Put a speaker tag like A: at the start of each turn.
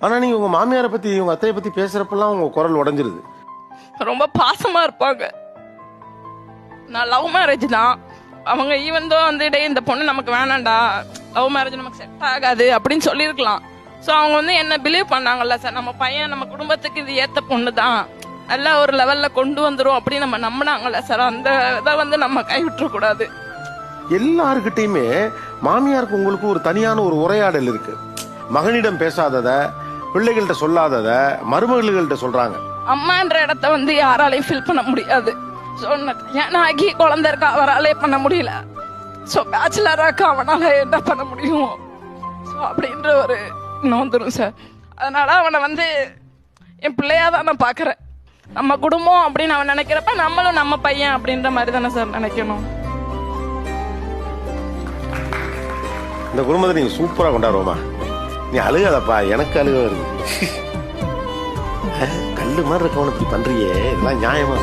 A: ஆனா நீங்க உங்க மாமியாரை பத்தி உங்க அத்தையை பத்தி பேசுறப்பெல்லாம் உங்க குரல் உடைஞ்சிருது.
B: ரொம்ப பாசமா இருப்பாங்க. நான் லவ் மேரேஜ் தான். அவங்க ஈவன் தான் வந்து டே இந்த பொண்ணு நமக்கு வேணாண்டா, லவ் மேரேஜ் நமக்கு செட் ஆகாது அப்படின்னு சொல்லியிருக்கலாம். ஸோ அவங்க வந்து என்ன பிலீவ் பண்ணாங்கல்ல சார், நம்ம பையன் நம்ம குடும்பத்துக்கு இது ஏத்த பொண்ணு தான், நல்ல ஒரு லெவல்ல கொண்டு வந்துரும் அப்படின்னு நம்ம நம்பினாங்கல்ல சார். அந்த இதை வந்து நம்ம கைவிட்டக்கூடாது.
A: எல்லாருக்கிட்டையுமே மாமியாருக்கு உங்களுக்கு ஒரு தனியான ஒரு உரையாடல் இருக்கு. மகனிடம் பேசாதத, பிள்ளைகள்கிட்ட சொல்லாதத மருமகள்கிட்ட சொல்றாங்க.
B: அம்மான்ற இடத்த வந்து யாராலையும் ஃபில் பண்ண முடியாது. ஸோ ஏன்னாகி குழந்தை இருக்கா, அவராலே பண்ண முடியல. ஸோ பேச்சுலராக்கா அவனால என்ன பண்ண முடியும்? ஸோ அப்படின்ற ஒரு நோந்துரும் சார். அதனால அவனை வந்து என் பிள்ளையா தான் நான் பாக்குறேன். நம்ம குடும்பம் அப்படின்னு அவன் நினைக்கிறப்ப நம்மளும் நம்ம பையன் அப்படின்ற மாதிரி தானே சார் நினைக்கணும்.
A: இந்த குடும்பத்தை நீங்க சூப்பரா கொண்டாடுவோமா? நீ அழுகாதப்பா, எனக்கு அழுக வருது. கல்லு மாதிரி இருக்கவன இப்படி பண்றியே, இதெல்லாம் நியாயமா?